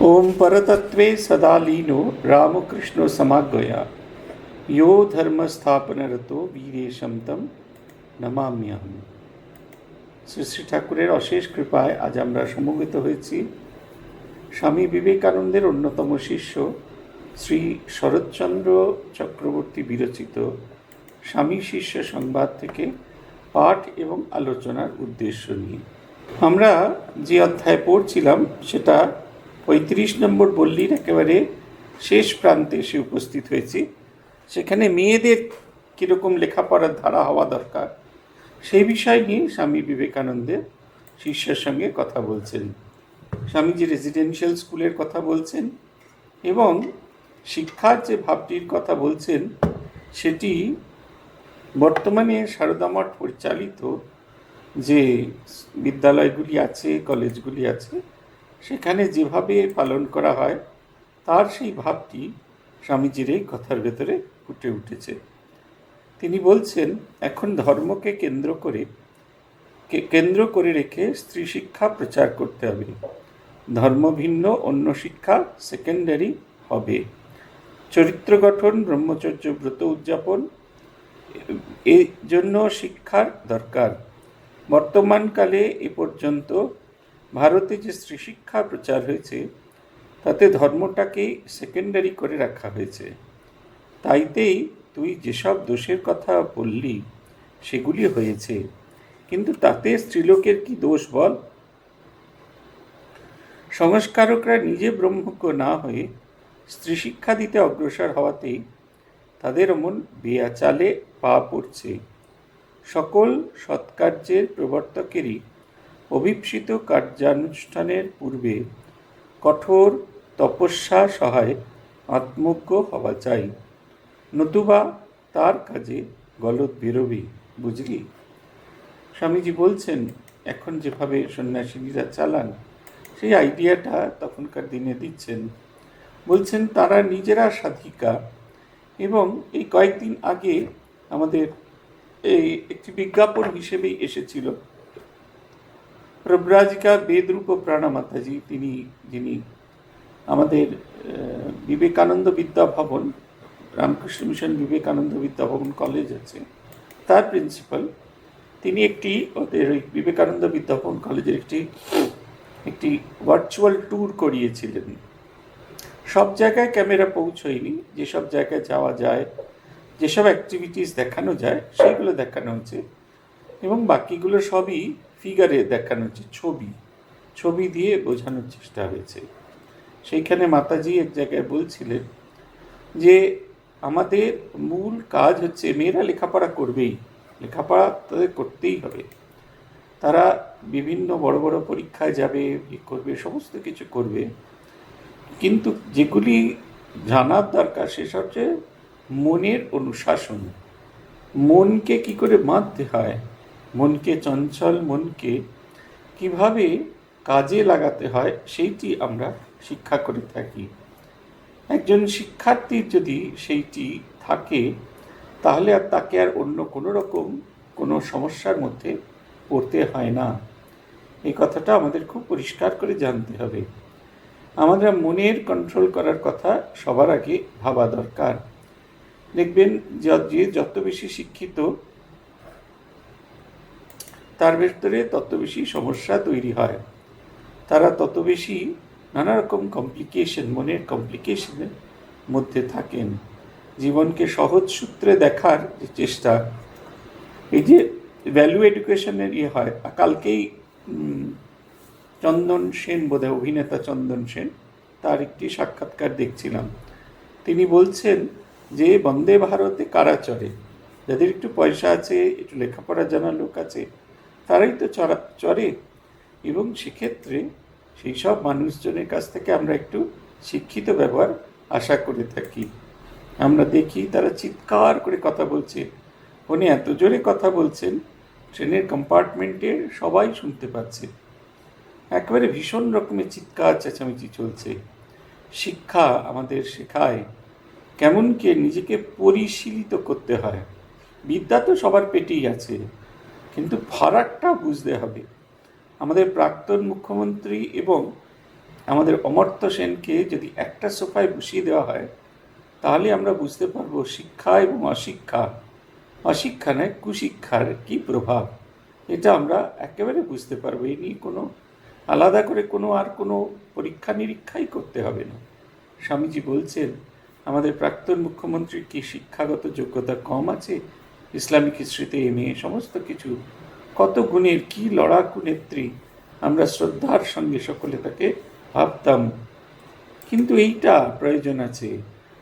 ओम परतत्वे सदा लीनो रामकृष्ण समागया यो धर्म स्थापनरतो वीरेशम तम नमाम्यहम। শ্রী শ্রী ঠাকুরের অশেষ কৃপায় আজ আমরা সমবেত হয়েছি স্বামী বিবেকানন্দের অন্যতম শিষ্য শ্রী শরৎচন্দ্র চক্রবর্তী বিরচিত স্বামী শিষ্য সংবাদ থেকে পাঠ এবং আলোচনার উদ্দেশ্য নিয়ে। আমরা যে অধ্যায় পড়ছিলাম সেটা 35 নম্বর বল্লির একেবারে শেষ প্রান্তে এসে উপস্থিত হয়েছি। সেখানে মেয়েদের কীরকম লেখাপড়ার ধারা হওয়া দরকার সেই বিষয় নিয়ে স্বামী বিবেকানন্দের শিষ্যের সঙ্গে কথা বলছেন। স্বামীজি রেসিডেন্সিয়াল স্কুলের কথা বলছেন এবং শিক্ষার যে ভাবটির কথা বলছেন সেটি বর্তমানে সারদা মঠ পরিচালিত যে বিদ্যালয়গুলি আছে, কলেজগুলি আছে, সেখানে যেভাবে পালন করা হয় তার সেই ভাবটি স্বামীজির এই কথার ভেতরে ফুটে উঠেছে। তিনি বলছেন, এখন ধর্মকে কেন্দ্র করে রেখে স্ত্রী শিক্ষা প্রচার করতে হবে। ধর্ম ভিন্ন অন্য শিক্ষা সেকেন্ডারি হবে। চরিত্র গঠন, ব্রহ্মচর্য ব্রত উদযাপন, এই জন্য শিক্ষার দরকার। বর্তমানকালে এ পর্যন্ত ভারতে যে স্ত্রী শিক্ষা প্রচার হয়েছে তাতে ধর্মটাকেই সেকেন্ডারি করে রাখা হয়েছে। তাইতেই তুই যেসব দোষের কথা বললি সেগুলি হয়েছে, কিন্তু তাতে স্ত্রীলোকের কি দোষ বল? সংস্কারকরা নিজে ব্রহ্মজ্ঞ না হয়ে স্ত্রী শিক্ষা দিতে অগ্রসর হওয়াতেই তাদের অমন বেয়াচালে পা পড়ছে। সকল সৎকার্যের প্রবর্তকেরই অভীপ্সিত কার্যানুষ্ঠানের পূর্বে কঠোর তপস্যা সহায় আত্মজ্ঞ হওয়া চাই, নতুবা তার কাজে গলদ বেরোবে, বুঝলি? স্বামীজি বলছেন, এখন যেভাবে সন্ন্যাসিনীরা চালান সেই আইডিয়াটা তখনকার দিনে দিচ্ছেন। বলছেন তারা নিজেরা সাধিকা, এবং এই কয়েকদিন আগে আমাদের এই একটি বিজ্ঞাপন হিসেবেই এসেছিল প্রব্রাজিকা বেদরূপ প্রাণা মাতাজি, যিনি আমাদের বিবেকানন্দ বিদ্যাভবন, রামকৃষ্ণ মিশন বিবেকানন্দ বিদ্যাভবন কলেজ আছে, তার প্রিন্সিপাল। তিনি ওদের ওই বিবেকানন্দ বিদ্যাভবন কলেজের একটি ভার্চুয়াল ট্যুর করিয়েছিলেন। সব জায়গায় ক্যামেরা পৌঁছয়নি, যেসব জায়গায় যাওয়া যায়, যেসব অ্যাক্টিভিটিস দেখানো যায় সেইগুলো দেখানো হচ্ছে, এবং বাকিগুলো সবই ফিগারে দেখানো হচ্ছে, ছবি দিয়ে বোঝানোর চেষ্টা হয়েছে। সেইখানে মাতাজি এক জায়গায় বলছিলেন যে আমাদের মূল কাজ হচ্ছে, মেয়েরা লেখাপড়া করবেই, লেখাপড়া তাদের করতেই হবে, তারা বিভিন্ন বড় বড় পরীক্ষায় যাবে, করবে, সমস্ত কিছু করবে, কিন্তু যেগুলি জানার দরকার সেসব হচ্ছে মনের অনুশাসন। মনকে কি করে বাঁধতে হয়, মনকে, চঞ্চল মনকে কিভাবে কাজে লাগাতে হয়, সেইটি আমরা শিক্ষা করে থাকি। একজন শিক্ষার্থীর যদি সেইটি থাকে তাহলে তাকে আর অন্য কোনো রকম কোনো সমস্যার মধ্যে পড়তে হয় না। এই কথাটা আমাদের খুব পরিষ্কার করে জানতে হবে। আমাদের মনের কন্ট্রোল করার কথা সবার আগে ভাবা দরকার। দেখবেন যে যত বেশি শিক্ষিত তার ভেতরে তত বেশি সমস্যা তৈরি হয়, তারা তত বেশি নানা রকম কমপ্লিকেশন, মনের কমপ্লিকেশনের মধ্যে থাকেন। জীবনকে সহজ সূত্রে দেখার যে চেষ্টা, এই যে ভ্যালু এডুকেশনের হয়, কালকেই চন্দন সেন, বোধহয় অভিনেতা চন্দন সেন, তার একটি সাক্ষাৎকার দেখছিলাম। তিনি বলছেন যে বন্দে ভারতে কারা চড়ে? যাদের একটু পয়সা আছে, একটু লেখাপড়া জানা লোক আছে, তারাই তো চড়ে। এবং সেক্ষেত্রে সেই সব মানুষজনের কাছ থেকে আমরা একটু শিক্ষিত ব্যবহার আশা করে থাকি। আমরা দেখি তারা চিৎকার করে কথা বলছে, ফোনে এত জোরে কথা বলছেন ট্রেনের কম্পার্টমেন্টে সবাই শুনতে পাচ্ছে, একেবারে ভীষণ রকমের চিৎকার চেঁচামেচি চলছে। শিক্ষা আমাদের শেখায় কেমনকে নিজেকে পরিশীলিত করতে হয়। বিদ্যা তো সবার পেটেই আছে, কিন্তু ফারাকটা বুঝতে হবে। আমাদের প্রাক্তন মুখ্যমন্ত্রী এবং আমাদের অমর্ত্য সেনকে যদি একটা সোফায় বসিয়ে দেওয়া হয়, তাহলে আমরা বুঝতে পারবো শিক্ষা এবং অশিক্ষা নয় কুশিক্ষার কি প্রভাব, এটা আমরা একেবারে বুঝতে পারবো। এই নিয়ে কোনো আলাদা করে কোনো পরীক্ষা নিরীক্ষাই করতে হবে না। স্বামীজি বলছেন, আমাদের প্রাক্তন মুখ্যমন্ত্রীর কি শিক্ষাগত যোগ্যতা কম আছে? ইসলামিক হিস্ট্রিতে এমএ, সমস্ত কিছু, কত গুণের, কি লড়াকু নেত্রী, আমরা শ্রদ্ধার সঙ্গে সকলে তাকে ভাবতাম। কিন্তু এইটা প্রয়োজন আছে,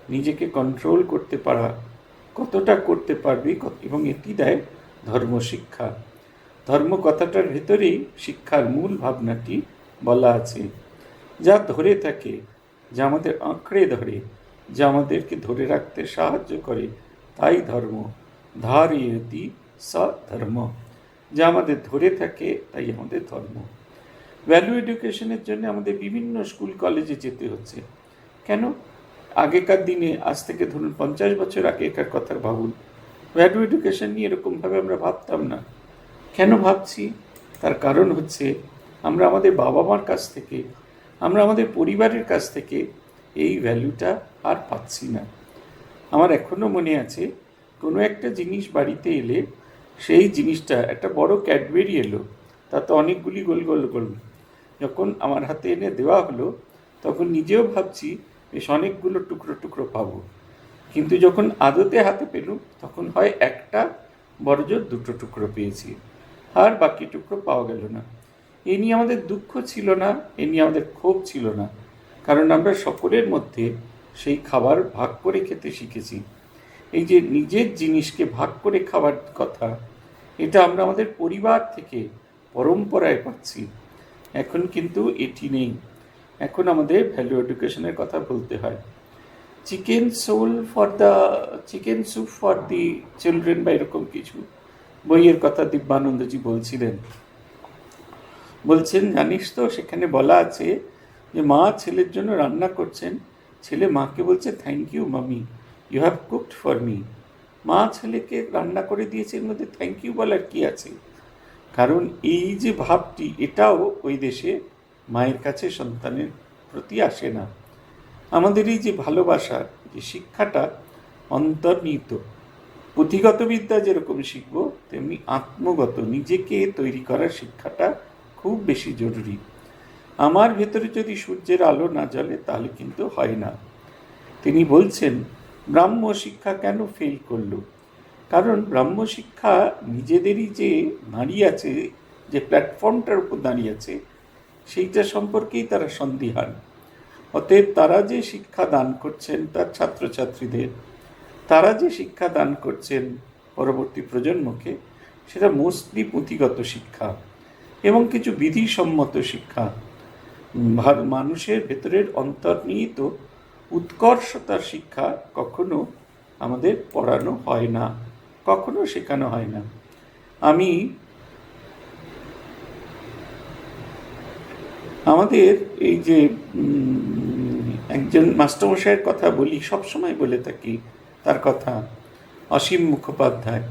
নিজেকে কন্ট্রোল করতে পারা, কতটা করতে পারবি, এবং এটি দেয় ধর্মশিক্ষা। ধর্ম কথাটার ভেতরেই শিক্ষার মূল ভাবনাটি বলা আছে। যা ধরে থাকে, যা আমাদের আঁকড়ে ধরে, যা আমাদেরকে ধরে রাখতে সাহায্য করে, তাই ধর্ম। ধারয়তি স ধর্ম, যা আমাদের ধরে থাকে তাই আমাদের ধর্ম। ভ্যালু এডুকেশনের জন্য আমাদের বিভিন্ন স্কুল কলেজে যেতে হচ্ছে। কেন? আগেকার দিনে, আজ থেকে ধরুন 50 বছর আগেকার কথা ভাবুন, ভ্যালু এডুকেশন নিয়ে এরকমভাবে আমরা ভাবতাম না। কেন ভাবছি? তার কারণ হচ্ছে আমরা আমাদের বাবা মার কাছ থেকে, আমরা আমাদের পরিবারের কাছ থেকে এই ভ্যালুটা আর পাচ্ছি না। আমার এখনও মনে আছে, কোনো একটা জিনিস বাড়িতে এলে, সেই জিনিসটা একটা বড় ক্যাডবেরি এলো, তাতে অনেকগুলি গোল গোল গোল, যখন আমার হাতে এনে দেওয়া হলো, তখন নিজেও ভাবছি বেশ অনেকগুলো টুকরো টুকরো পাবো। কিন্তু যখন আদতে হাতে পেলুম, তখন হয় একটা, বড়জোর 2টো টুকরো পেয়েছি, আর বাকি টুকরো পাওয়া গেল না। এ নিয়ে আমাদের দুঃখ ছিল না, এ নিয়ে আমাদের ক্ষোভ ছিল না, কারণ আমরা সকলের মধ্যে সেই খাবার ভাগ করে খেতে শিখেছি। এই যে নিজের জিনিসকে ভাগ করে খাবার কথা, এটা আমরা আমাদের পরিবার থেকে পরম্পরায় পাচ্ছি। এখন কিন্তু এটি নেই। এখন আমাদের ভ্যালু এডুকেশনের কথা বলতে হয়। Chicken soup for the children বা এরকম কিছু বইয়ের কথা দিব্যানন্দজি বলছেন, জানিস তো, সেখানে বলা আছে যে মা ছেলের জন্য রান্না করছেন, ছেলে মাকে বলছে, thank you mummy, you have cooked for me. মা ছেলেকে রান্না করে দিয়েছে, এর মধ্যে থ্যাংক ইউ বলার কি আছে? কারণ এই যে ভাবটি, এটাও ওই দেশে মায়ের কাছে সন্তানের প্রতি আসে না। আমাদের এই যে ভালোবাসা, যে শিক্ষাটা অন্তর্নিহিত, পুঁথিগত বিদ্যা যেরকম শিখব, তেমনি আত্মগত নিজেকে তৈরি করার শিক্ষাটা খুব বেশি জরুরি। আমার ভেতরে যদি সূর্যের আলো না জ্বলে, তাহলে কিন্তু হয় না। তিনি বলছেন, ব্রাহ্ম শিক্ষা কেন ফেল করলো? কারণ ব্রাহ্ম শিক্ষা নিজেদেরই যে দাঁড়িয়ে আছে, যে প্ল্যাটফর্মটার উপর দাঁড়িয়ে আছে, সেইটা সম্পর্কেই তারা সন্দিহান। অতএব তারা যে শিক্ষা দান করছেন তার ছাত্রছাত্রীদের, তারা যে শিক্ষা দান করছেন পরবর্তী প্রজন্মকে, সেটা মোস্টলি পুঁথিগত শিক্ষা এবং কিছু বিধিসম্মত শিক্ষা। মানুষের ভেতরের অন্তর্নিহিত উৎকর্ষতার শিক্ষা কখনো আমাদের পড়ানো হয় না, কখনো শেখানো হয় না। আমি আমাদের এই যে একজন মাস্টারমশাইয়ের কথা বলি, সবসময় বলে থাকি তার কথা, অসীম মুখোপাধ্যায়।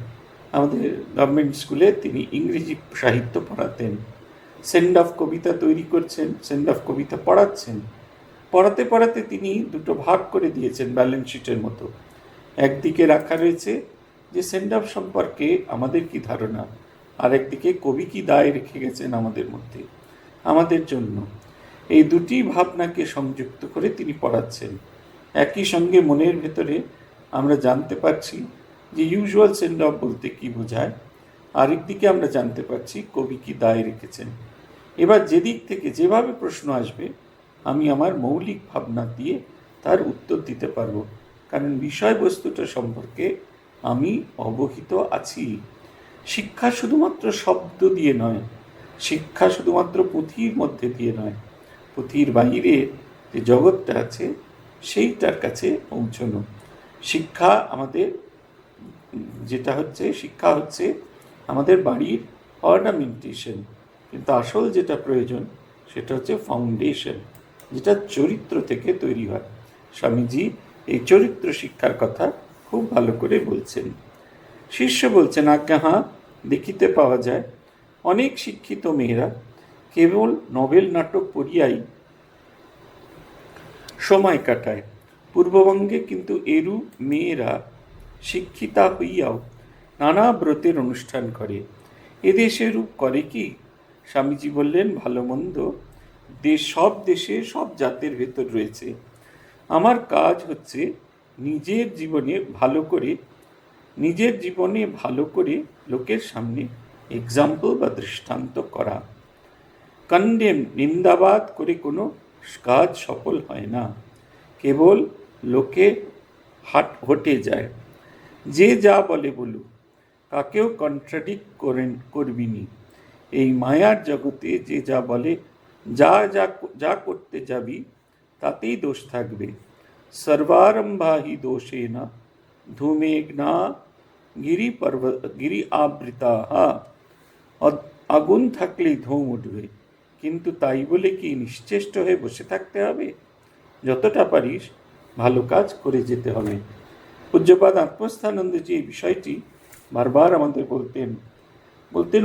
আমাদের গভর্নমেন্ট স্কুলে তিনি ইংরেজি সাহিত্য পড়াতেন। সেন্ড অফ কবিতা তৈরি করছেন, সেন্ড অফ কবিতা পড়াচ্ছেন। পড়াতে পড়াতে তিনি দুটো ভাগ করে দিয়েছেন ব্যালেন্স শিটের মতো। একদিকে রাখা রয়েছে যে সেন্ড অফ সম্পর্কে আমাদের কি ধারণা, আর একদিকে কবি কি দায় রেখে গেছেন আমাদের মধ্যে, আমাদের জন্য। এই দুটি ভাবনাকে সংযুক্ত করে তিনি পড়াচ্ছেন। একই সঙ্গে মনের ভেতরে আমরা জানতে পারছি যে ইউজুয়াল সেন্ড অফ বলতে কি বোঝায়, আরেকদিকে আমরা জানতে পারছি কবি কি দায় রেখেছেন। এবার যেদিক থেকে যেভাবে প্রশ্ন আসবে, আমি আমার মৌলিক ভাবনা দিয়ে তার উত্তর দিতে পারবো, কারণ বিষয়বস্তুটা সম্পর্কে আমি অবহিত আছি। শিক্ষা শুধুমাত্র শব্দ দিয়ে নয়, শিক্ষা শুধুমাত্র পুঁথির মধ্যে দিয়ে নয়, পুঁথির বাইরে যে জগৎটা আছে সেইটার কাছে পৌঁছানো। শিক্ষা আমাদের শিক্ষা হচ্ছে আমাদের বাড়ির অর্নামেন্টেশন, কিন্তু আসল যেটা প্রয়োজন সেটা হচ্ছে ফাউন্ডেশন, যেটা চরিত্র থেকে তৈরি হয়। স্বামীজি এই চরিত্র শিক্ষার কথা খুব ভালো করে বলছেন। শিষ্য বলছেন, আজ্ঞা হাঁ, দেখিতে পাওয়া যায় অনেক শিক্ষিত মেয়েরা কেবল নভেল নাটক পড়িয়াই সময় কাটায়। পূর্ববঙ্গে কিন্তু এরূপ মেয়েরা শিক্ষিতা হইয়াও নানা ব্রতের অনুষ্ঠান করে। এদেশে রূপ করে কি? স্বামীজি বললেন, ভালো মন্দ সব দেশে সব জাতের ভেতর রয়েছে। আমার কাজ হচ্ছে নিজের জীবনে ভালো করে লোকের সামনে এক্সাম্পল বা দৃষ্টান্ত করা। কন্ডেম নিন্দাবাদ করে কোনো কাজ সফল হয় না, কেবল লোকে হটে যায়। যে যা বলে বলুক, কাকেও কন্ট্রাডিক্ট করবিনি। এই মায়ার জগতে যে যা বলে, যা করতে যাবি তাতেই দোষ থাকবে। সর্বারম্ভা হি দোষেনা ধূমেঘ্না গিরি আবৃতা। আগুন থাকলেই ধূম উঠবে, কিন্তু তাই বলে কি নিশ্চেষ্ট হয়ে বসে থাকতে হবে? যতটা পারিস ভালো কাজ করে যেতে হবে। পূজ্যপাদ আত্মস্থানন্দজি এই বিষয়টি বারবার আমাদের বলতেন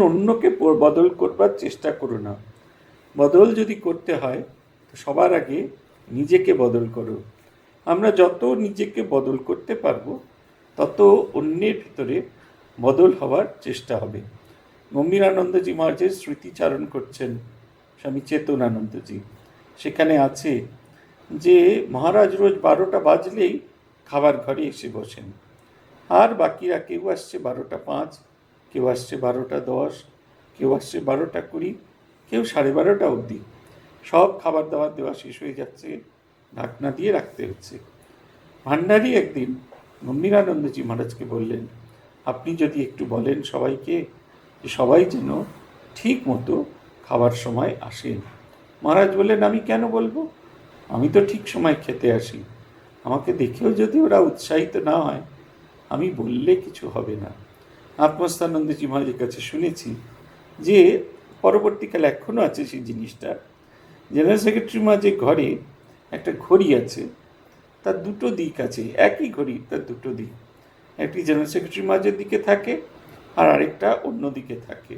অন্যকে বদল করবার চেষ্টা করো না। বদল যদি করতে হয় তো সবার আগে নিজেকে বদল করো। আমরা যত নিজেকে বদল করতে পারবো তত অন্যের ভিতরে বদল হওয়ার চেষ্টা হবে। গম্ভীরানন্দজি মহারাজের স্মৃতিচারণ করছেন স্বামী চেতনানন্দজি। সেখানে আছে যে মহারাজ রোজ 12টা বাজলেই খাবার ঘরে এসে বসেন, আর বাকিরা কেউ আসছে 12টা 5, কেউ আসছে 12টা 10, কেউ আসছে 12টা 20, কেউ 12:30 অবধি। সব খাবার দাবার দেওয়া শেষ হয়ে যাচ্ছে, ঢাকনা দিয়ে রাখতে হচ্ছে। ভান্ডারী একদিন গম্ভীরানন্দজি মহারাজকে বললেন, আপনি যদি একটু বলেন সবাইকে যে সবাই যেন ঠিক মতো খাবার সময় আসেন। মহারাজ বললেন, আমি কেন বলবো? আমি তো ঠিক সময় খেতে আসি। আমাকে দেখেও যদি ওরা উৎসাহিত না হয়, আমি বললে কিছু হবে না। আত্মস্থানন্দজি মহারাজের কাছে শুনেছি যে পরবর্তীকালে এখনও আছে সেই জিনিসটা। জেনারেল সেক্রেটারি মহারাজের ঘরে একটা ঘড়ি আছে, তার দুটো দিক আছে। একই ঘড়ি, তার দুটো দিক। একটি জেনারেল সেক্রেটারি মহারাজের দিকে থাকে, আর আরেকটা অন্য দিকে থাকে।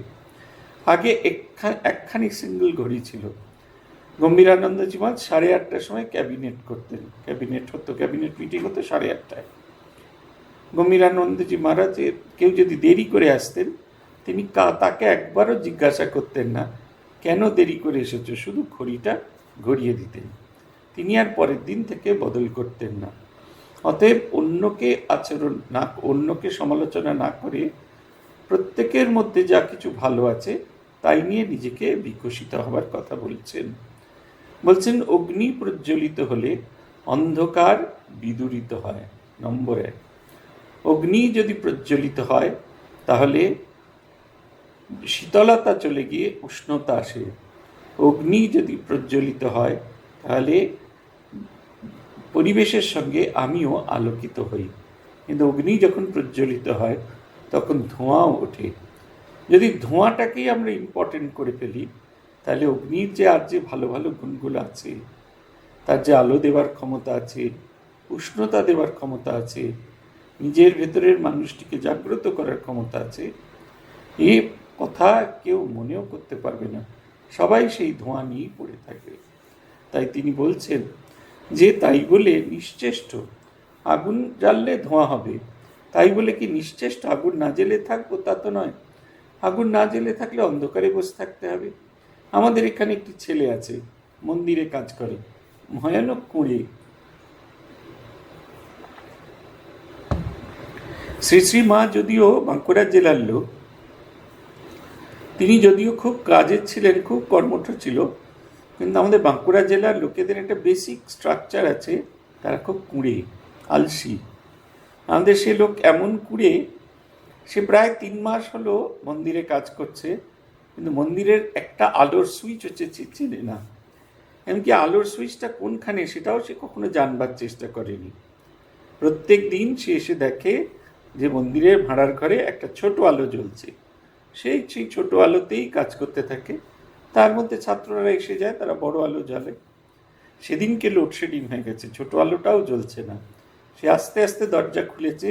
আগে একখানি সিঙ্গল ঘড়ি ছিল। গম্ভীরানন্দজি মহারাজ 8:30টার সময় ক্যাবিনেট করতেন। ক্যাবিনেট মিটিং হতো 8:30টায়। গম্ভীরানন্দজি মহারাজের কেউ যদি দেরি করে আসতেন, তিনি তাকে একবারও জিজ্ঞাসা করতেন না কেন দেরি করে এসেছো, শুধু ঘড়িটা ঘুরিয়ে দিতেন। তিনি আর পরের দিন থেকে বদল করতেন না। অতএব অন্যকে সমালোচনা না করে প্রত্যেকের মধ্যে যা কিছু ভালো আছে তাই নিয়ে নিজেকে বিকশিত হবার কথা বলছেন অগ্নি প্রজ্বলিত হলে অন্ধকার বিদূরিত হয়। নম্বর 1, অগ্নি যদি প্রজ্বলিত হয় তাহলে শীতলতা চলে গিয়ে উষ্ণতা আসে। অগ্নি যদি প্রজ্বলিত হয় তাহলে পরিবেশের সঙ্গে আমিও আলোকিত হই। কিন্তু অগ্নি যখন প্রজ্বলিত হয় তখন ধোঁয়াও ওঠে। যদি ধোঁয়াটাকেই আমরা ইম্পর্টেন্ট করে ফেলি, তাহলে অগ্নির যে ভালো ভালো গুণগুলো আছে, তার যে আলো দেওয়ার ক্ষমতা আছে, উষ্ণতা দেওয়ার ক্ষমতা আছে, নিজের ভেতরের মানুষটিকে জাগ্রত করার ক্ষমতা আছে, এ কথা কেউ মনেও করতে পারবে না। সবাই সেই ধোঁয়া নিয়েই পড়ে থাকবে। তাই তিনি বলছেন যে তাই বলে নিশ্চেষ্ট আগুন জ্বাললে ধোঁয়া হবে, তাই বলে কি নিশ্চেষ্ট আগুন না জ্বেলে থাকবো তা তো নয়। আগুন না জ্বেলে থাকলে অন্ধকারে বসে থাকতে হবে। আমাদের এখানে একটি ছেলে আছে, মন্দিরে কাজ করে, ভয়ানক কুঁড়ে। শ্রী মা যদিও বাঁকুড়া জেলার লোক, তিনি যদিও খুব কাজের ছিলেন, খুব কর্মঠ ছিল, কিন্তু আমাদের বাঁকুড়া জেলার লোকেদের একটা বেসিক স্ট্রাকচার আছে, তারা খুব কুঁড়ে, আলসি। আমাদের সে লোক এমন কুঁড়ে, সে প্রায় 3 মাস হলো মন্দিরে কাজ করছে, কিন্তু মন্দিরের একটা আলোর সুইচ হচ্ছে চেনে না। এমনকি আলোর সুইচটা কোনখানে সেটাও সে কখনো জানবার চেষ্টা করেনি। প্রত্যেক দিন সে এসে দেখে যে মন্দিরের ভাড়ার ঘরে একটা ছোট আলো জ্বলছে, সেই ছোট আলোতেই কাজ করতে থাকে। তার মধ্যে ছাত্ররা এসে যায়, তারা বড় আলো জ্বালে। সেদিনকে লোডশেডিং হয়ে গেছে, ছোট আলোটাও জ্বলছে না। সে আস্তে আস্তে দরজা খুলেছে,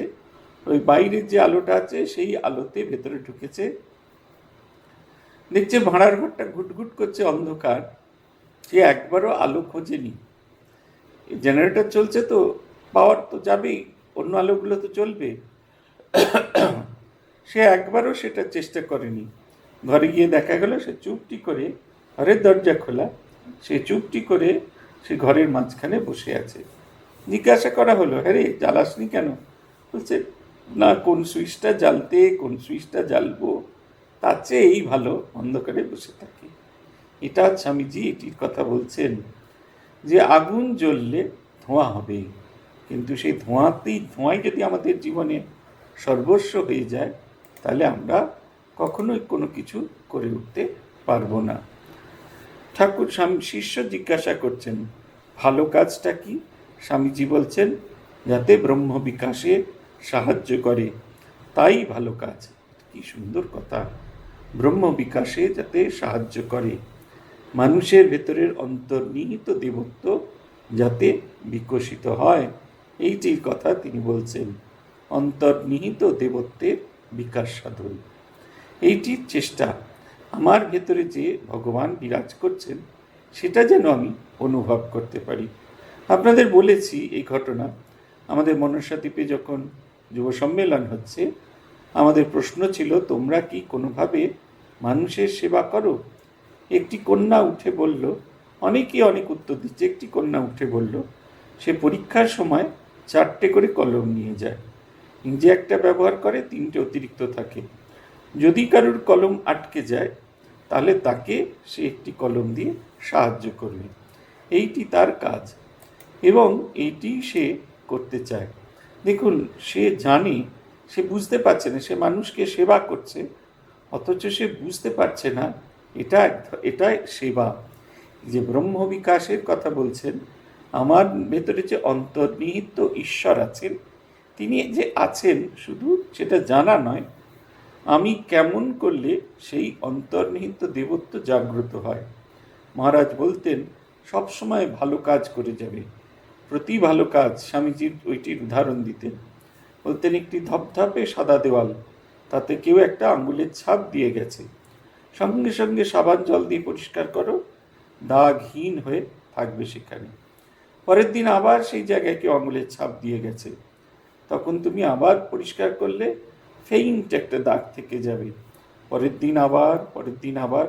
ওই বাইরের যে আলোটা আছে সেই আলোতে ভেতরে ঢুকেছে, দেখছে ভাড়ার ঘরটা ঘুটঘুট করছে, অন্ধকার। সে একবারও আলো খোঁজেনি। জেনারেটর চলছে তো পাওয়ার তো যাবেই, অন্য আলোগুলো তো চলবে। সে একবারও সেটা চেষ্টা করেনি। ঘরে গিয়ে দেখা গেল সে চুপটি করে, ঘরের দরজা খোলা, সে চুপটি করে সে ঘরের মাঝখানে বসে আছে। জিজ্ঞাসা করা হলো, হ্যাঁ রে জ্বালাসনি কেন? বলছে, না, কোন সুইচটা জ্বালতে কোন সুইচটা জ্বালবো, তার চেয়ে এই ভালো অন্ধকারে বসে থাকি। এটা স্বামীজি এটির কথা বলছেন যে আগুন জ্বললে ধোঁয়া হবে, কিন্তু সেই ধোঁয়াই যদি আমাদের জীবনে সর্বস্ব হয়ে যায়, তাহলে আমরা কখনোই কোনো কিছু করে উঠতে পারবো না। ঠাকুর শিষ্য জিজ্ঞাসা করছেন, ভালো কাজটা কি? স্বামীজি বলছেন, যাতে ব্রহ্ম বিকাশে সাহায্য করে, তাই ভালো কাজ। কি সুন্দর কথা! ব্রহ্ম বিকাশে যাতে সাহায্য করে, মানুষের ভেতরের অন্তর্নিহিত দেবত্ব যাতে বিকশিত হয়, এইটির কথা তিনি বলছেন। অন্তর্নিহিত দেবত্বের বিকাশ সাধন, এইটির চেষ্টা। আমার ভেতরে যে ভগবান বিরাজ করছেন সেটা যেন আমি অনুভব করতে পারি। আপনাদের বলেছি এই ঘটনা, আমাদের মনসা দ্বীপে যখন যুব সম্মেলন হচ্ছে, আমাদের প্রশ্ন ছিল, তোমরা কি কোনোভাবে মানুষের সেবা করো? একটি কন্যা উঠে বলল, অনেকেই অনেক উত্তর দিচ্ছে, একটি কন্যা উঠে বলল সে পরীক্ষার সময় 4টে করে কলম নিয়ে যায়, নিজে একটা ব্যবহার করে, 3টে অতিরিক্ত থাকে। যদি কারুর কলম আটকে যায় তাহলে তাকে সে একটি কলম দিয়ে সাহায্য করবে, এইটি তার কাজ এবং এইটি সে করতে চায়। দেখুন, সে জানে, সে বুঝতে পারছে না সে মানুষকে সেবা করছে, অথচ সে বুঝতে পারছে না এটা সেবা। যে ব্রহ্ম বিকাশের কথা বলছেন, আমার ভেতরে যে অন্তর্নিহিত ঈশ্বর আছেন, তিনি যে আছেন শুধু সেটা জানা নয়, আমি কেমন করলে সেই অন্তর্নিহিত দেবত্ব জাগ্রত হয়। মহারাজ বলতেন, সবসময় ভালো কাজ করে যাবে, প্রতি ভালো কাজ। স্বামীজির ওইটির উদাহরণ দিতেন, বলতেন, একটি ধপধপে সাদা দেওয়াল, তাতে কেউ একটা আঙুলের ছাপ দিয়ে গেছে, সঙ্গে সঙ্গে সাবান জল দিয়ে পরিষ্কার করো, দাগহীন হয়ে থাকবে সেখানে। পরের দিন আবার সেই জায়গায় কেউ আঙুলের ছাপ দিয়ে গেছে, তখন তুমি আবার পরিষ্কার করলে ফেইন্ট একটা দাগ থেকে যাবে। পরের দিন আবার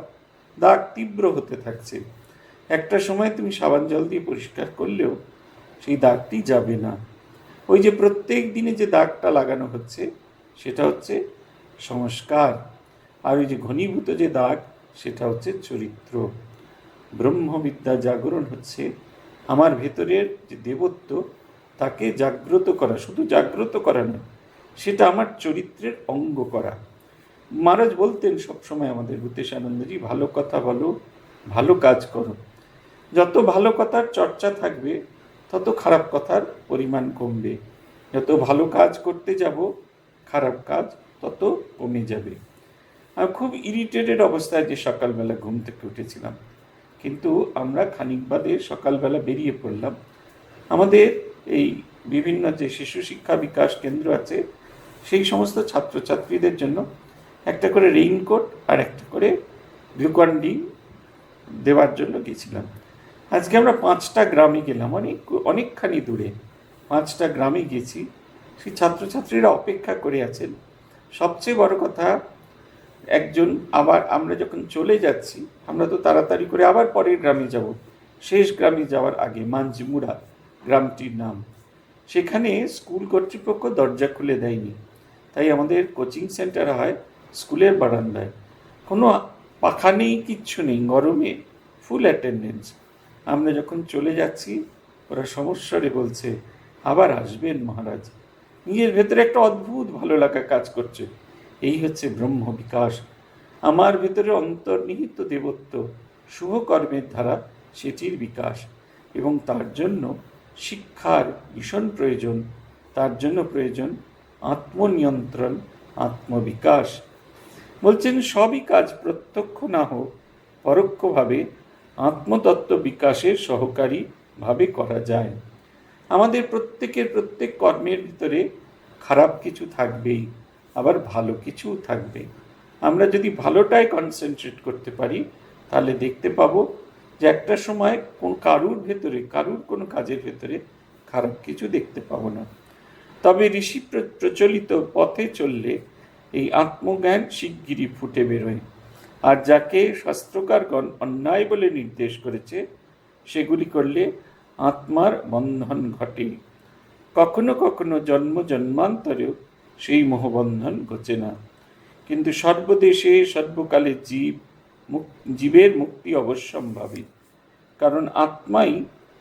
দাগ তীব্র হতে থাকছে। একটা সময় তুমি সাবান জল দিয়ে পরিষ্কার করলেও সেই দাগটি যাবে না। ওই যে প্রত্যেক দিনে যে দাগটা লাগানো হচ্ছে সেটা হচ্ছে সংস্কার, আর ওই যে ঘনীভূত যে দাগ সেটা হচ্ছে চরিত্র। ব্রহ্মবিদ্যা জাগরণ হচ্ছে আমার ভেতরের যে দেবত্ব তাকে জাগ্রত করা, শুধু জাগ্রত করা নয়, সেটা আমার চরিত্রের অঙ্গ করা। মহারাজ বলতেন সবসময় আমাদের ভূতেশানন্দজি, ভালো কথা বলো, ভালো কাজ করো। যত ভালো কথার চর্চা থাকবে তত খারাপ কথার পরিমাণ কমবে, যত ভালো কাজ করতে যাব খারাপ কাজ তত কমে যাবে। আমি খুব ইরিটেটেড অবস্থায় যে সকালবেলা ঘুম থেকে উঠেছিলাম, কিন্তু আমরা খানিক বাদে সকালবেলা বেরিয়ে পড়লাম। আমাদের এই বিভিন্ন যে শিশু শিক্ষা বিকাশ কেন্দ্র আছে, সেই সমস্ত ছাত্রছাত্রীদের জন্য একটা করে রেইনকোট আর একটা করে গ্লুকন-ডি দেওয়ার জন্য গেছিলাম। আজকে আমরা 5টা গ্রামে গেলাম, অনেকখানি দূরে 5টা গ্রামে গেছি। সেই ছাত্রছাত্রীরা অপেক্ষা করে আছেন। সবচেয়ে বড় কথা, একজন আবার আমরা যখন চলে যাচ্ছি, আমরা তো তাড়াতাড়ি করে আবার পরের গ্রামে যাব, শেষ গ্রামে যাওয়ার আগে মানজিমুড়া গ্রামটির নাম, সেখানে স্কুল কর্তৃপক্ষ দরজা খুলে দেয়নি, তাই আমাদের কোচিং সেন্টার হয় স্কুলের বারান্দায়। কোনো পাখা নেই, কিচ্ছু নেই, গরমে ফুল অ্যাটেন্ডেন্স। আমরা যখন চলে যাচ্ছি ওরা সমস্যারে বলছে, আবার আসবেন মহারাজ। নিজের ভেতরে একটা অদ্ভুত ভালো লাগা কাজ করছে। এই হচ্ছে ব্রহ্ম বিকাশ, আমার ভেতরে অন্তর্নিহিত দেবত্ব, শুভ কর্মের দ্বারা সেটির বিকাশ। এবং তার জন্য শিক্ষার ভীষণ প্রয়োজন, তার জন্য প্রয়োজন আত্মনিয়ন্ত্রণ, আত্মবিকাশ। বলছেন, সবই কাজ প্রত্যক্ষ না হোক পরোক্ষভাবে আত্মতত্ত্ব বিকাশের সহকারীভাবে করা যায়। আমাদের প্রত্যেক কর্মের ভিতরে খারাপ কিছু থাকবেই, আবার ভালো কিছুও থাকবে। আমরা যদি ভালোটায় কনসেন্ট্রেট করতে পারি তাহলে দেখতে পাবো যে একটা সময় কারুর ভেতরে, কারুর কোনো কাজের ভেতরে খারাপ কিছু দেখতে পাবো না। তবে ঋষি প্রচলিত পথে চললে এই আত্মজ্ঞান শিগগিরই ফুটে বেরোয়। আর যাকে শাস্ত্রকারগণ অন্যায় বলে নির্দেশ করেছে সেগুলি করলে আত্মার বন্ধন ঘটে। কখনো কখনো জন্ম জন্মান্তরেও সেই মোহবন্ধন ঘটে না, কিন্তু সর্বদেশে সর্বকালে জীবের মুক্তি অবশ্যম্ভাবী। কারণ আত্মাই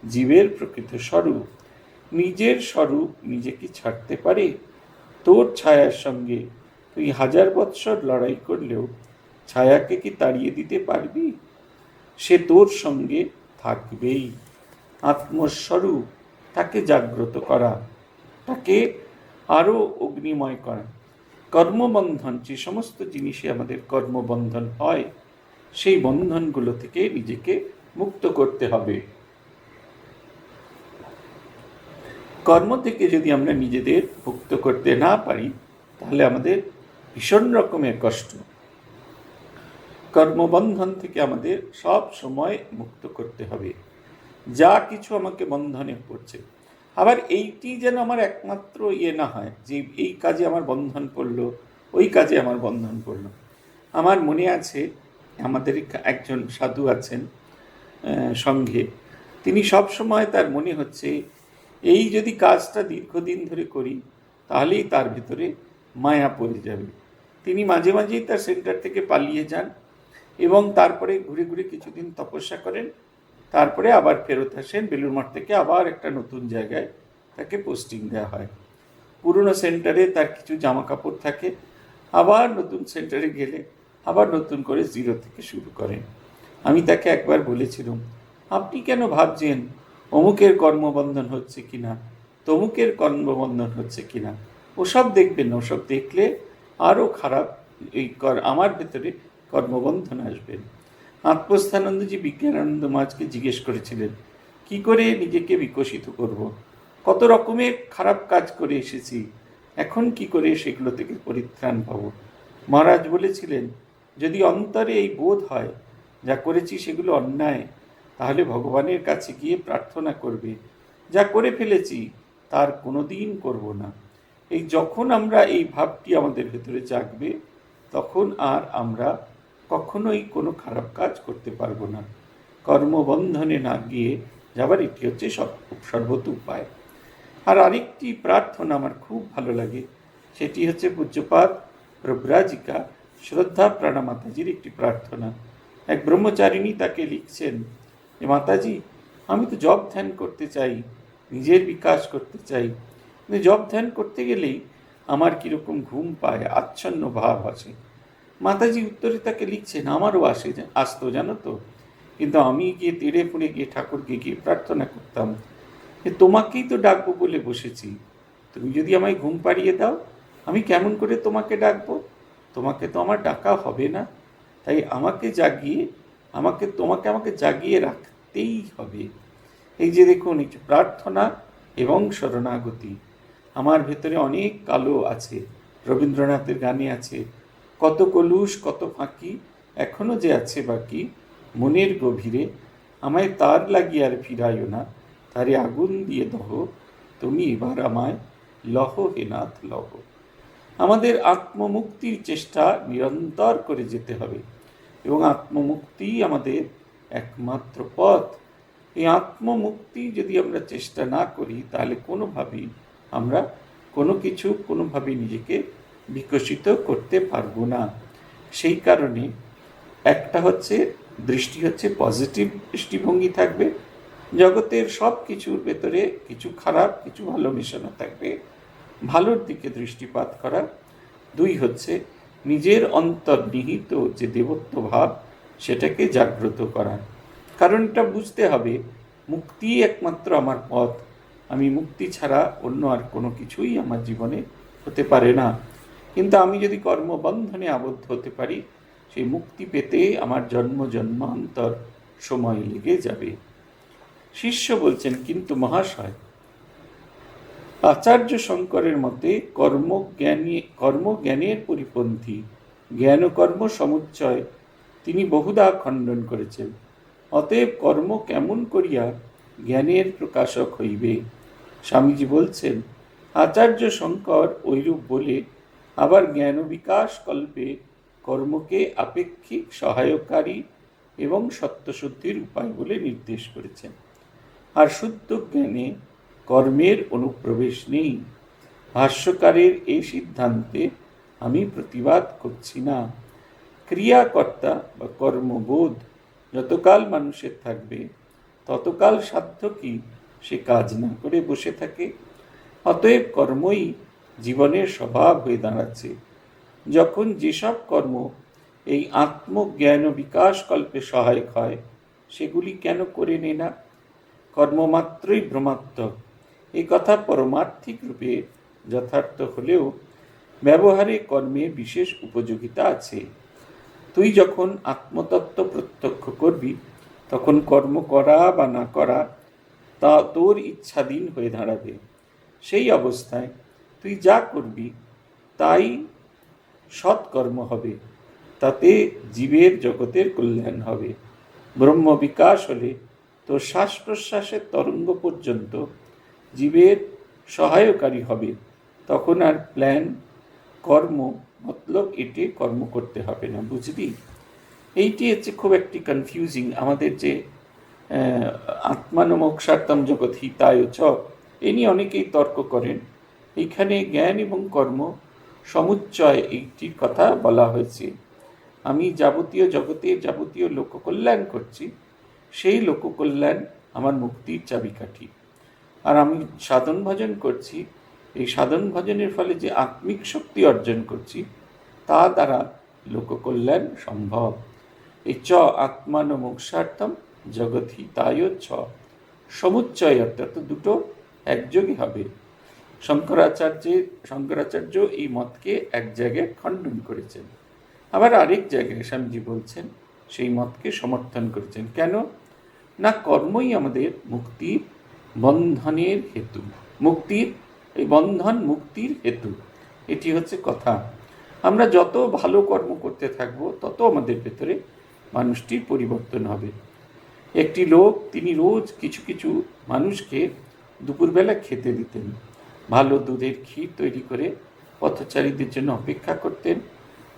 জীবের প্রকৃত স্বরূপ। নিজের স্বরূপ নিজে কি ছাড়তে পারে? তোর ছায়ার সঙ্গে তুই 1000 বৎসর লড়াই করলেও ছায়াকে কি তাড়িয়ে দিতে পারবি? সে তোর সঙ্গে থাকবেই। আত্মস্বরূপ, তাকে জাগ্রত করা, তাকে আরও অগ্নিময় করা। কর্মবন্ধন, যে সমস্ত জিনিসে আমাদের কর্মবন্ধন হয়, সেই বন্ধনগুলো থেকে নিজেকে মুক্ত করতে হবে। কর্ম থেকে যদি আমরা নিজেদের মুক্ত করতে না পারি তাহলে আমাদের ভীষণ রকমের কষ্ট। কর্মবন্ধন থেকে আমাদের সব সময় মুক্ত করতে হবে। যা কিছু আমাকে বন্ধনে পড়ছে, আবার এইটি যেন আমার একমাত্র না হয় যে এই কাজে আমার বন্ধন পড়লো, ওই কাজে আমার বন্ধন পড়লো। আমার মনে আছে আমাদের একজন সাধু আছেন সঙ্ঘে, তিনি সব সময় তার মনে হচ্ছে এই যদি কাজটা দীর্ঘদিন ধরে করি তাহলেই তার ভিতরে মায়া পড়ে যাবে। তিনি মাঝে মাঝেই তার সেন্টার থেকে পালিয়ে যান এবং তারপরে ঘুরে ঘুরে কিছুদিন তপস্যা করেন, তারপরে আবার ফেরত আসেন। বেলুড় মঠ থেকে আবার একটা নতুন জায়গায় তাকে পোস্টিং দেওয়া হয়। পুরনো সেন্টারে তার কিছু জামা কাপড় থাকে, আবার নতুন সেন্টারে গেলে আবার নতুন করে জিরো থেকে শুরু করেন। আমি তাকে একবার বলেছিলাম, আপনি কেন ভাবছেন অমুকের কর্মবন্ধন হচ্ছে কিনা, তমুকের কর্মবন্ধন হচ্ছে কিনা? ওসব দেখবেন না, ওসব দেখলে আরও খারাপ আমার ভেতরে কর্মবন্ধন আসবেন। আত্মস্থানন্দজি বিজ্ঞানানন্দ মহারাজকে জিজ্ঞেস করেছিলেন, কি করে নিজেকে বিকশিত করব? কত রকমের খারাপ কাজ করে এসেছি, এখন কি করে সেগুলো থেকে পরিত্রাণ পাবো? মহারাজ বলেছিলেন, যদি অন্তরে এই বোধ হয় যা করেছি সেগুলো অন্যায়, তাহলে ভগবানের কাছে গিয়ে প্রার্থনা করবে, যা করে ফেলেছি তার কোনোদিন করব না। এই যখন আমরা এই ভাবটি আমাদের ভেতরে জাগবে, তখন আর আমরা কখনোই কোনো খারাপ কাজ করতে পারবো না। কর্মবন্ধনে না গিয়ে যাবার এটি হচ্ছে সর্বত উপায়। আর আরেকটি প্রার্থনা আমার খুব ভালো লাগে, সেটি হচ্ছে পূজ্যপাদ প্রব্রাজিকা শ্রদ্ধা প্রাণা মাতাজির একটি প্রার্থনা। এক ব্রহ্মচারিণী তাকে লিখছেন যে, মাতাজি, আমি তো জপ ধ্যান করতে চাই, নিজের বিকাশ করতে চাই, কিন্তু জপ ধ্যান করতে গেলেই আমার কীরকম ঘুম পায়, আচ্ছন্ন ভাব আসে। মাতাজি উত্তরে তাকে লিখছেন, আমারও আসতো জানো তো, কিন্তু আমি গিয়ে তেড়ে ফুঁড়ে গিয়ে ঠাকুরকে গিয়ে প্রার্থনা করতাম যে তোমাকেই তো ডাকবো বলে বসেছি, তুমি যদি আমায় ঘুম পাড়িয়ে দাও আমি কেমন করে তোমাকে ডাকবো? তোমাকে তো আমার ডাকা হবে না, তাই আমাকে জাগিয়ে রাখতেই হবে। এই যে দেখুন, এই প্রার্থনা এবং শরণাগতি। আমার ভেতরে অনেক কালো আছে, রবীন্দ্রনাথের গানে আছে, কত কলুষ কত ফাঁকি এখনো যে আছে বাকি, মনের গভীরে আমায় তার লাগিয়ে আর ফিরাইও না, তারে আগুন দিয়ে দহ, তুমি এবার আমায় লহ হে নাথ লহ। আমাদের আত্মমুক্তির চেষ্টা নিরন্তর করে যেতে হবে এবং আত্মমুক্তি আমাদের একমাত্র পথ। এই আত্মমুক্তি যদি আমরা চেষ্টা না করি তাহলে কোনোভাবেই আমরা কোনোভাবেই নিজেকে বিকশিত করতে পারবো না। সেই কারণে একটা দৃষ্টি হচ্ছে পজিটিভ দৃষ্টিভঙ্গি থাকবে, জগতের সব কিছুর ভেতরে কিছু খারাপ কিছু ভালো মেশানো থাকবে, ভালোর দিকে দৃষ্টিপাত করা। 2 হচ্ছে নিজের অন্তর্নিহিত যে দেবত্ব ভাব সেটাকে জাগ্রত করা। কারণ এটা বুঝতে হবে, মুক্তি একমাত্র আমার পথ, আমি মুক্তি ছাড়া অন্য আর কোনো কিছুই আমার জীবনে হতে পারে না। কিন্তু আমি যদি কর্মবন্ধনে আবদ্ধ হতে পারি, সেই মুক্তি পেতে আমার জন্মান্তর সময় লেগে যাবে। শিষ্য বলছেন, কিন্তু মহাশয়, আচার্য শঙ্করের মতে কর্মজ্ঞানের পরিপন্থী জ্ঞান ও কর্ম সমুচ্চয় তিনি বহুধা খণ্ডন করেছেন। অতএব কর্ম কেমন করিয়া জ্ঞানের প্রকাশক হইবে। স্বামীজি বলছেন, আচার্য শঙ্কর ঐরূপ বলে আবার জ্ঞান বিকাশ কল্পে কর্মকে আপেক্ষিক সহায়কারী এবং সত্যশুদ্ধির উপায় বলে নির্দেশ করেছেন। আর শুদ্ধ জ্ঞানে কর্মের অনুপ্রবেশ নেই। ভাষ্যকারের এই সিদ্ধান্তে আমি প্রতিবাদ করছি না। ক্রিয়াকর্তা বা কর্মবোধ যতকাল মানুষের থাকবে ততকাল সাধ্য কি সে কাজ না করে বসে থাকে? অতএব কর্মই জীবনের স্বভাব হয়ে দাঁড়াচ্ছে। যখন যেসব কর্ম এই আত্মজ্ঞান ও বিকাশ কল্পে সহায়ক হয় সেগুলি কেন করে নে না? কর্মমাত্রই ভ্রমাত্মক, এই কথা পরমার্থিক রূপে যথার্থ হলেও ব্যবহারে কর্মে বিশেষ উপযোগিতা আছে। তুই যখন আত্মতত্ত্ব প্রত্যক্ষ করবি তখন কর্ম করা বা না করা তা তোর ইচ্ছাধীন হয়ে দাঁড়াবে। সেই অবস্থায় তুই যা করবি তাই সৎকর্ম হবে, তাতে জীবের জগতের কল্যাণ হবে। ব্রহ্ম বিকাশ হলে তো শ্বাস প্রশ্বাসের তরঙ্গ পর্যন্ত জীবের সহায়কারী হবে। তখন আর প্ল্যান কর্ম মতলব এটে কর্ম করতে হবে না, বুঝলি? এইটি হচ্ছে খুব একটি কনফিউজিং। আমাদের যে আত্মানমোক্ষার্থম জগৎ হিতায় চ, এ নিয়ে অনেকেই তর্ক করেন। এইখানে জ্ঞান এবং কর্ম সমুচ্চয় এইটির কথা বলা হয়েছে। আমি যাবতীয় জগতের যাবতীয় লোককল্যাণ করছি, সেই লোককল্যাণ আমার মুক্তির চাবিকাঠি। আর আমি সাধন ভজন করছি, এই সাধন ভজনের ফলে যে আত্মিক শক্তি অর্জন করছি তা দ্বারা লোককল্যাণ সম্ভব। এই চ আত্মান মোক্ষার্থম জগৎ হিতায় ছ, সমুচ্চয় অর্থাৎ দুটো একযোগে হবে। শঙ্করাচার্য এই মতকে এক জায়গায় খণ্ডন করেছেন, আবার আরেক জায়গায় স্বামীজি বলছেন সেই মতকে সমর্থন করেছেন। কেন না, কর্মই আমাদের মুক্তির বন্ধনের হেতু, মুক্তির এই বন্ধন মুক্তির হেতু, এটি হচ্ছে কথা। আমরা যত ভালো কর্ম করতে থাকবো তত আমাদের ভেতরে মানুষটির পরিবর্তন হবে। একটি লোক, তিনি রোজ কিছু কিছু মানুষকে দুপুরবেলা খেতে দিতেন। ভালো দুধের ক্ষীর তৈরি করে পথচারীদের জন্য অপেক্ষা করতেন।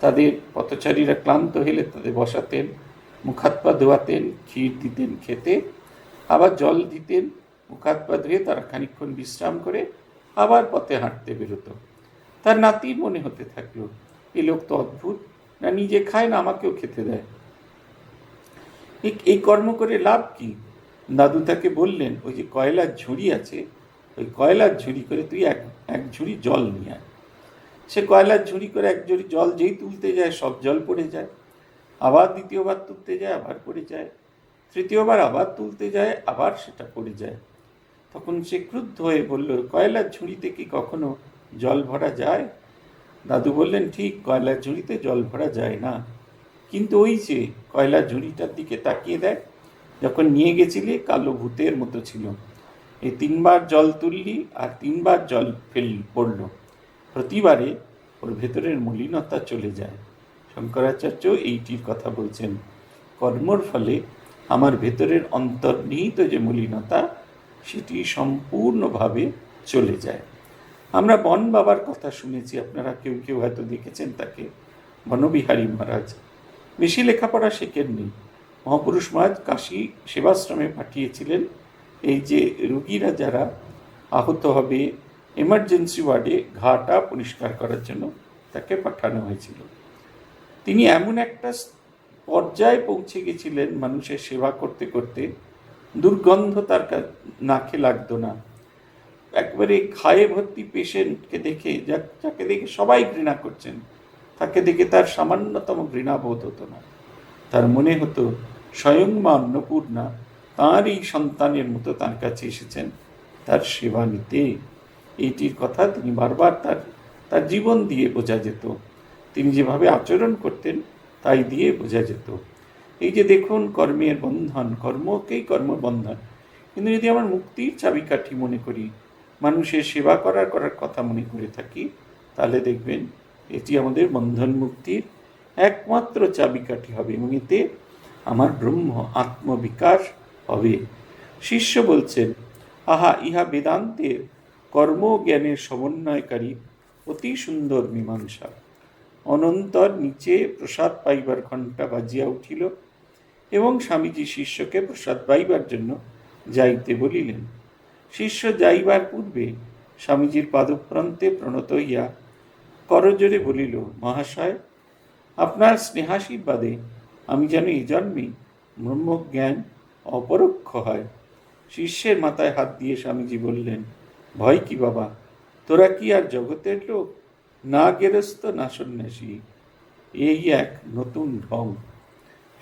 তাদের পথচারীরা ক্লান্ত হলে তাদের বসাতেন, মুখ হাত পা ধোয়াতেন, ক্ষীর দিতেন খেতে, আবার জল দিতেন। মুখ হাত পা ধুয়ে তারা খানিকক্ষণ বিশ্রাম করে আবার পথে হাঁটতে বেরোতো। তার নাতির মনে হতে থাকলো, এই লোক তো অদ্ভুত, না নিজে খায় না আমাকেও খেতে দেয়। এই কর্ম করে লাভ কি? দাদু তাকে বললেন, ওই যে কয়লার ঝুড়ি আছে, ওই কয়লার ঝুড়ি করে তুই এক ঝুড়ি জল নিয়ে আয়। সে কয়লার ঝুড়ি করে এক ঝুড়ি জল যেই তুলতে যায় সব জল পড়ে যায়, আবার দ্বিতীয়বার তুলতে যায় আবার পড়ে যায়, তৃতীয়বার আবার তুলতে যায় আবার সেটা পড়ে যায়। তখন সে ক্রুদ্ধ হয়ে বলল, কয়লার ঝুড়িতে কি কখনো জল ভরা যায়? দাদু বললেন, ঠিক, কয়লার ঝুড়িতে জল ভরা যায় না, কিন্তু ওই যে কয়লার ঝুড়িটার দিকে তাকিয়ে দেখ, যখন নিয়ে গেছিলে কালো ভূতের মতো ছিল। এই 3 বার জল তুললি আর 3 বার জল পড়ল, প্রতিবারে ওর ভেতরের মলিনতা চলে যায়। শঙ্করাচার্য এইটির কথা বলছেন, কর্মর ফলে আমার ভেতরের অন্তর্নিহিত যে মলিনতা সেটি সম্পূর্ণভাবে চলে যায়। আমরা বন বাবার কথা শুনেছি, আপনারা কেউ কেউ হয়তো দেখেছেন তাকে, বনবিহারী মহারাজ। বেশি লেখাপড়া শেখেননি। মহাপুরুষ মহারাজ কাশী সেবাশ্রমে পাঠিয়েছিলেন এই যে রুগীরা যারা আহত হবে, এমার্জেন্সি ওয়ার্ডে ঘাটা পরিষ্কার করার জন্য তাকে পাঠানো হয়েছিল। তিনি এমন একটা পর্যায়ে পৌঁছে গেছিলেন মানুষের সেবা করতে করতে, দুর্গন্ধ তার নাকে লাগতো না। একবারে ঘায়ে ভর্তি পেশেন্টকে দেখে, যাকে দেখে সবাই ঘৃণা করছেন, তাকে দেখে তার সামান্যতম ঘৃণা বোধ হতো না। তার মনে হতো স্বয়ং মা অন্নপূর্ণা তাঁর এই সন্তানের মতো তার কাছে এসেছেন তার সেবা নিতে। এইটির কথা তিনি বারবার তার জীবন দিয়ে বোঝা যেত। তিনি যেভাবে আচরণ করতেন তাই দিয়ে বোঝা যেত। এই যে দেখুন, কর্মের বন্ধন, কর্মকেই কর্মবন্ধন। কিন্তু যদি আমার মুক্তির চাবিকাঠি মনে করি, মানুষের সেবা করার কথা মনে করে থাকি, তাহলে দেখবেন এটি আমাদের বন্ধন মুক্তির একমাত্র চাবিকাঠি হবে। এবং এতে আমার ব্রহ্ম আত্মবিকাশ হবে। শিষ্য বলছেন, আহা, ইহা বেদান্তের কর্ম জ্ঞানের সমন্বয়কারী অতি সুন্দর মীমাংসা। অনন্তর নিচে প্রসাদ পাইবার ঘণ্টা বাজিয়া উঠিল এবং স্বামীজি শিষ্যকে প্রসাদ পাইবার জন্য যাইতে বলিলেন। শিষ্য যাইবার পূর্বে স্বামীজির পাদপ্রান্তে প্রণত হইয়া করজোরে বলিল, মহাশয়, আপনার স্নেহাশীর্বাদে আমি যেন এই জন্মেই ব্রহ্মজ্ঞান অপরোক্ষ হয়। শিষ্যের মাথায় হাত দিয়ে স্বামীজি বললেন, ভয় কি বাবা, তোরা কি আর জগতের লোক? না গেরস্থ না সন্ন্যাসী, এই এক নতুন ঢং।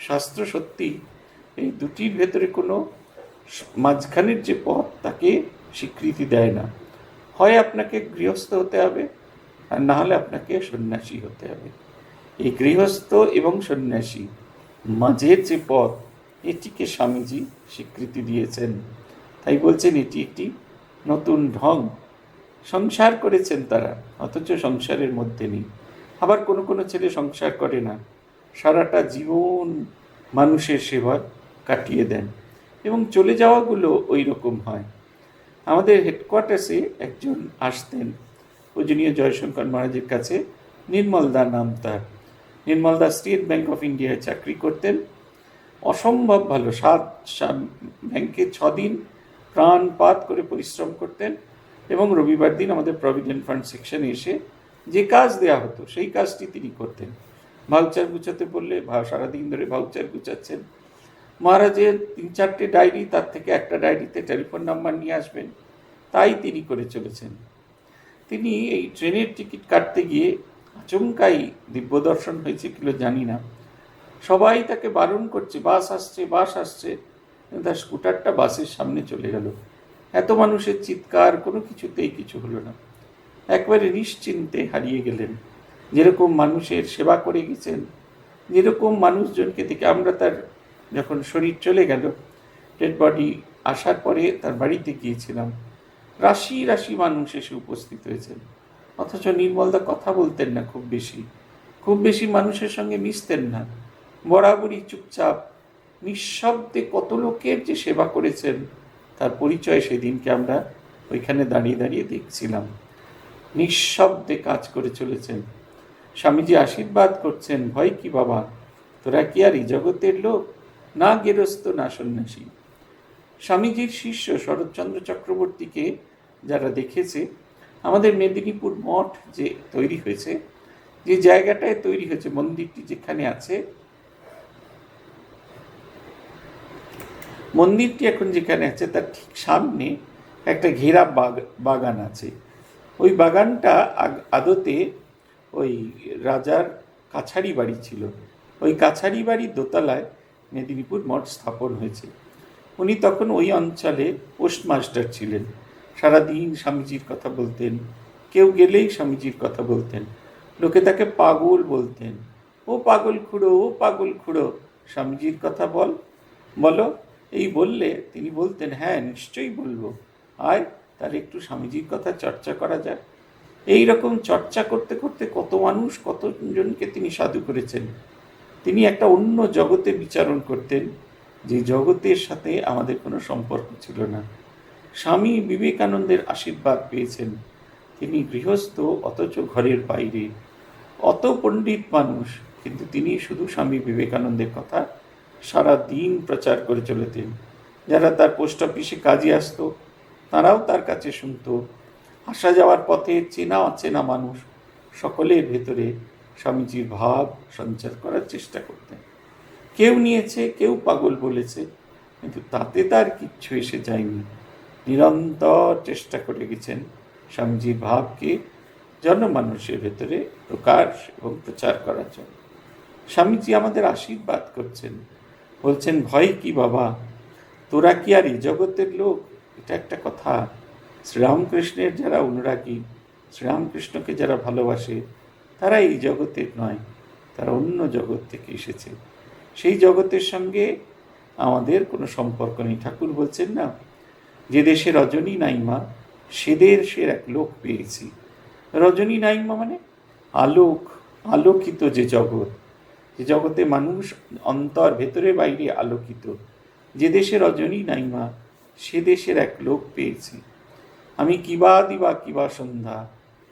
শাস্ত্র সত্যি এই দুটির ভেতরে কোনো মাঝখানের যে পথ তাকে স্বীকৃতি দেয় না। হয় আপনাকে গৃহস্থ হতে হবে, আর না হলে আপনাকে সন্ন্যাসী হতে হবে। এই গৃহস্থ এবং সন্ন্যাসী মাঝের যে পথ, এটিকে স্বামীজি স্বীকৃতি দিয়েছেন। তাই বলছেন এটি একটি নতুন ঢং। সংসার করেছেন তারা, অথচ সংসারের মধ্যে নেই। আবার কোনো কোনো ছেলে সংসার করে না, সারাটা জীবন মানুষের সেবায় কাটিয়ে দেন, এবং চলে যাওয়াগুলো ওই রকম হয়। আমাদের হেডকোয়ার্টার্সে একজন আসতেন পূজনীয় জয়শঙ্কর মহারাজের কাছে, নির্মলদা নাম তার। নির্মলদা স্টেট ব্যাংক অফ ইন্ডিয়ায় চাকরি করতেন। অসম্ভব ভালো, ব্যাংকে 6 দিন প্রাণপাত করে পরিশ্রম করতেন, এবং রবিবার দিন আমাদের প্রভিডেন্ট ফান্ড সেকশনে এসে যে কাজ দেয়া হতো সেই কাজটি তিনি করতেন। ভাউচার গুছাতে বললে সারাদিন ধরে ভাউচার গুছাচ্ছেন। মহারাজের 3-4টে ডায়েরি, তার থেকে একটা ডায়েরিতে টেলিফোন নাম্বার নিয়ে আসবেন, তাই তিনি করে চলেছেন। তিনি এই ট্রেনের টিকিট কাটতে গিয়ে আচমকাই দিব্য দর্শন হয়েছে কিলো জানি না, সবাই তাকে বারণ করছে, বাস আসছে বাস আসছে, তার স্কুটারটা বাসের সামনে চলে গেল। এত মানুষের চিৎকার, কোনো কিছুতেই কিছু হলো না। একবারে নিশ্চিন্তে হারিয়ে গেলেন। যেরকম মানুষের সেবা করে গেছেন, যেরকম মানুষজনকে থেকে আমরা, তার যখন শরীর চলে গেল, ডেড বডি আসার পরে তার বাড়িতে গিয়েছিলাম, রাশি রাশি মানুষ এসে উপস্থিত হয়েছেন। অথচ নির্মলদা কথা বলতেন না খুব বেশি মানুষের সঙ্গে মিশতেন না, বরাবরই চুপচাপ নিঃশব্দে কত লোকের যে সেবা করেছেন তার পরিচয় সেদিনকে আমরা ওইখানে দাঁড়িয়ে দাঁড়িয়ে দেখছিলাম। নিঃশব্দে কাজ করে চলেছেন। স্বামীজি আশীর্বাদ করছেন, ভয় কি বাবা, তোরা কি আর এই জগতের লোক? না গেরস্থ না সন্ন্যাসী। স্বামীজির শিষ্য শরৎচন্দ্র চক্রবর্তীকে যারা দেখেছে, আমাদের মেদিনীপুর মঠ যে তৈরি হয়েছে, যে জায়গাটায় তৈরি হয়েছে, মন্দিরটি যেখানে আছে, মন্দিরটি এখন যেখানে আছে তার ঠিক সামনে একটা ঘেরা বাগান আছে। ওই বাগানটা আদতে ওই রাজার কাছারি বাড়ি ছিল। ওই কাছারি বাড়ির দোতলায় মেদিনীপুর মঠ স্থাপন হয়েছে। উনি তখন ওই অঞ্চলে পোস্টমাস্টার ছিলেন। সারাদিন স্বামীজির কথা বলতেন, কেউ গেলেই স্বামীজির কথা বলতেন। লোকে তাকে পাগল বলতেন, ও পাগল খুঁড়ো, ও পাগল খুঁড়ো, স্বামীজির কথা বলো। এই বললে তিনি বলতেন, হ্যাঁ নিশ্চয়ই বলবো, আয় তাহলে একটু স্বামীজির কথা চর্চা করা যায়। এই রকম চর্চা করতে করতে কত মানুষ, কতজনকে তিনি সাধু করেছেন। তিনি একটা অন্য জগতে বিচরণ করতেন, যে জগতের সাথে আমাদের কোনো সম্পর্ক ছিল না। স্বামী বিবেকানন্দের আশীর্বাদ পেয়েছেন। তিনি গৃহস্থ, অথচ ঘরের বাইরে। অত পণ্ডিত মানুষ, কিন্তু তিনি শুধু স্বামী বিবেকানন্দের কথা সারা দিন প্রচার করে চলেতেন। যারা তার পোস্ট অফিসে কাজে আসতো, তারাও তার কাছে শুনত। আসা যাওয়ার পথে চেনা অচেনা মানুষ সকলের ভেতরে স্বামীজির ভাব সঞ্চার করার চেষ্টা করতেন। কেউ নিয়েছে, কেউ পাগল বলেছে, কিন্তু তাতে তার কিচ্ছু এসে যায়নি। নিরন্তর চেষ্টা করে গেছেন স্বামীজির ভাবকে জনমানুষের ভেতরে প্রকাশ এবং প্রচার করার জন্য। স্বামীজি আমাদের আশীর্বাদ করছেন, বলছেন, ভয় কি বাবা, তোরা কি আর এই জগতের লোক? এটা একটা কথা। শ্রীরামকৃষ্ণের যারা অনুরাগী, শ্রীরামকৃষ্ণকে যারা ভালোবাসে, তারা এই জগতের নয়, তারা অন্য জগৎ থেকে এসেছে। সেই জগতের সঙ্গে আমাদের কোনো সম্পর্ক নেই। ঠাকুর বলছেন না, যে দেশে রজনী নাইমা সে দেশের এক লোক পেয়েছি। রজনী নাইমা মানে আলোক, আলোকিত যে জগৎ, যে জগতে মানুষ অন্তর ভেতরে বাইরে আলোকিত। যে দেশে রজনী নাইমা সে দেশের এক লোক পেয়েছি। আমি কিবা দিবা কিবা সন্ধ্যা,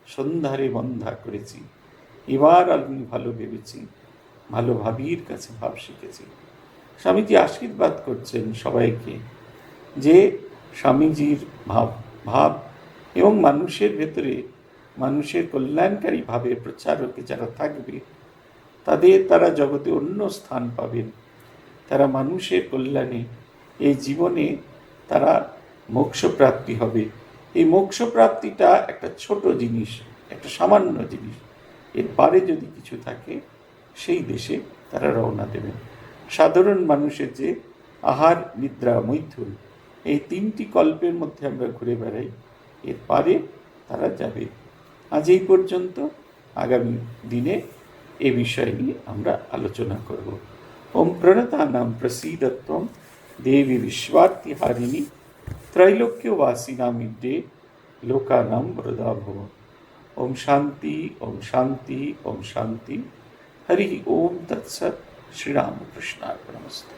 সন্ধ্যারে বন্ধা করেছি। এবার আমি ভালো ভেবেছি, ভালো ভাবির কাছে ভাব শিখেছি। স্বামীজি আশীর্বাদ করছেন সবাইকে যে স্বামীজির ভাব এবং মানুষের ভেতরে মানুষের কল্যাণকারী ভাবের প্রচারকে যারা থাকবে তারা জগতে অন্য স্থান পাবেন। তারা মানুষের কল্যাণে এই জীবনে তারা মোক্ষপ্রাপ্তি হবে। এই মোক্ষপ্রাপ্তিটা একটা ছোট জিনিস, একটা সামান্য জিনিস। এর পারে যদি কিছু থাকে সেই দেশে তারা রওনা দেবেন। সাধারণ মানুষের যে আহার নিদ্রা মৈথুন এই 3টি কল্পের মধ্যে আমরা ঘুরে বেড়াই, এর পারে তারা যাবে। আজ এই পর্যন্ত। আগামী দিনে এ বিষয় নিয়ে আমরা আলোচনা করব। ওম প্রণতানাং প্রসীদত্বম দেবী বিশ্বার্তিহারিণী त्रैलोक्यवासिनामिड्डे लोकानां वरदा भव। ओम शांति ओम शांति ओम शांति। हरि ओम तत्सत्। श्री रामकृष्णार्पणमस्तु।